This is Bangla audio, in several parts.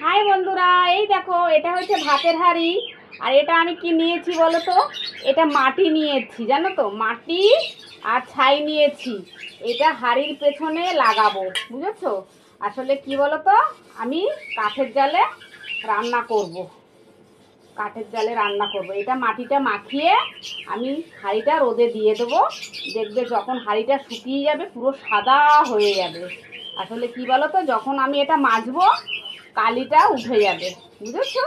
হাই বন্ধুরা, এই দেখো এটা হচ্ছে ভাতের হাঁড়ি। আর এটা আমি কি নিয়েছি বলো তো? এটা মাটি নিয়েছি, জানো তো, মাটি আর ছাই নিয়েছি। এটা হাঁড়ির পেছনে লাগাবো, বুঝেছো? আসলে কি বলো তো, আমি কাঠের জালে রান্না করব। এটা মাটিটা মাখিয়ে আমি হাঁড়িটা রোদে দিয়ে দেবো। দেখবে যখন হাঁড়িটা শুকিয়ে যাবে পুরো সাদা হয়ে যাবে। আসলে কি বলো তো, যখন আমি এটা মাজবো কালিটা উঠে যাবে, বুঝেছো?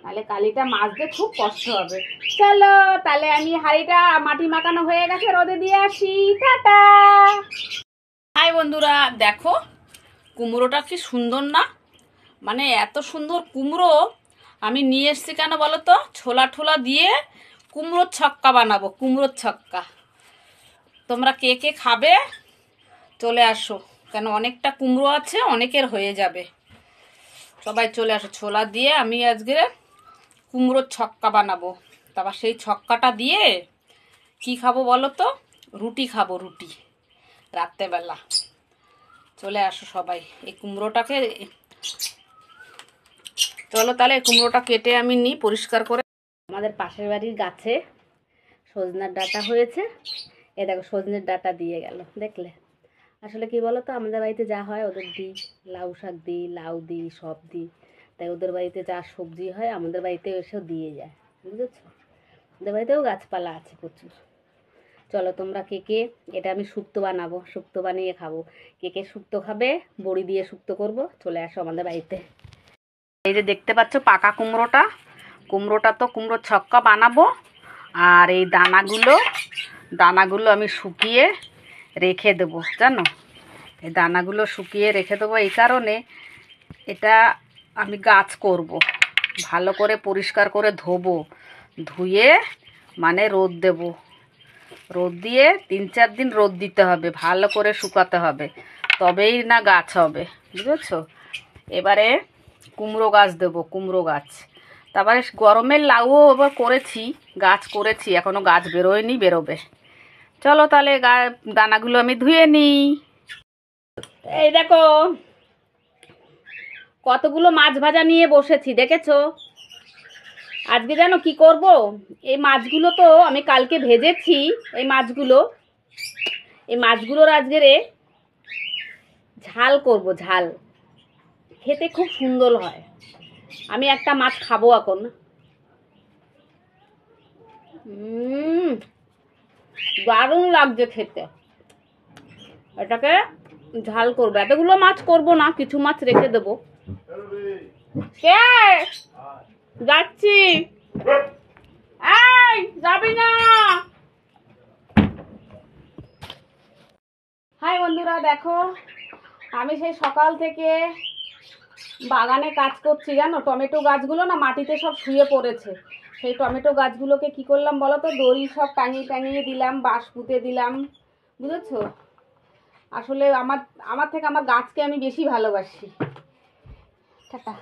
তাহলে কালিটা মাজতে খুব কষ্ট হবে। চলো তাহলে আমি হাঁড়িটা মাটি মাখানো হয়ে গেছে, রোদে দিয়ে আসি। টাটা। হাই বন্ধুরা, দেখো কুমড়োটা কি সুন্দর না? মানে এত সুন্দর কুমড়ো আমি নিয়ে এসেছি কেন বলো তো? ছোলা ঠোলা দিয়ে কুমড়োর ছক্কা বানাবো, কুমড়োর ছক্কা। তোমরা কে কে খাবে চলে আসো, কেন অনেকটা কুমড়ো আছে, অনেকের হয়ে যাবে। সবাই চলে আসো। ছোলা দিয়ে আমি আজকে কুমড়োর ছক্কা বানাবো। তারপর সেই ছক্কাটা দিয়ে কি খাবো বলো তো? রুটি খাবো, রুটি রাত্রেবেলা। চলে আসো সবাই। এই কুমড়োটাকে চলো তাহলে কুমড়োটা কেটে আমি নিই পরিষ্কার করে। আমাদের পাশের বাড়ির গাছে সজনার ডাঁটা হয়েছে। এ দেখো সজনের ডাঁটা দিয়ে গেল, দেখলে? আসলে কি বলো তো, আমাদের বাড়িতে যা হয় ওদের দিই, লাউ শাক দিই, লাউ দিই, সব দিই। তাই ওদের বাড়িতে যা সবজি হয় আমাদের বাড়িতে এসেও দিয়ে যায়, বুঝেছো? ওদের বাড়িতেও গাছপালা আছে প্রচুর। চলো তোমরা কে কে, এটা আমি শুক্তো বানাবো, শুক্তো বানিয়ে খাবো। কে কে শুক্তো খাবে, বড়ি দিয়ে শুক্তো করব, চলে আসো আমাদের বাড়িতে। এই যে দেখতে পাচ্ছ পাকা কুমড়োটা, কুমড়োটা তো কুমড়োর ছক্কা বানাবো। আর এই দানাগুলো আমি শুকিয়ে রেখে দেবো, জানো? এই দানাগুলো শুকিয়ে রেখে দেবো এই কারণে, এটা আমি গাছ করব। ভালো করে পরিষ্কার করে ধোবো, ধুয়ে মানে রোদ দেব। রোদ দিয়ে 3-4 দিন রোদ দিতে হবে, ভালো করে শুকাতে হবে, তবেই না গাছ হবে, বুঝেছো? এবারে কুমড়ো গাছ দেবো, কুমড়ো গাছ। তারপরে গরমের লাউও এবার করেছি, গাছ করেছি, এখনও গাছ বেরোয়নি, বেরোবে। চলো তাহলে দানাগুলো আমি ধুয়ে নিই। এই দেখো কতগুলো মাছ ভাজা নিয়ে বসেছি, দেখেছো? আজকে জানো কি করব? এই মাছগুলো তো আমি কালকে ভেজেছি। এই মাছগুলোর আজকে ঝাল করব, ঝাল। খেতে খুব সুন্দর হয়। আমি একটা মাছ খাবো এখন। দারুণ লাগছে খেতে। এটাকে ঝাল করবো। এতগুলো মাছ করব না, কিছু মাছ রেখে দেবো। কে যাচ্ছি? এই যাবি না? হাই বন্ধুরা, দেখো আমি সেই সকাল থেকে বাগানে কাজ করছি, জানো? টমেটো গাছগুলো না মাটিতে সব শুয়ে পড়েছে। সেই টমেটো গাছগুলোকে কি করলাম বলো তো? দড়ি সব টাঙিয়ে টাঙিয়ে দিলাম, বাঁশ পুঁতে দিলাম, বুঝেছো? আসলে আমার থেকে আমার গাছকে আমি বেশি ভালোবাসি। টাটা।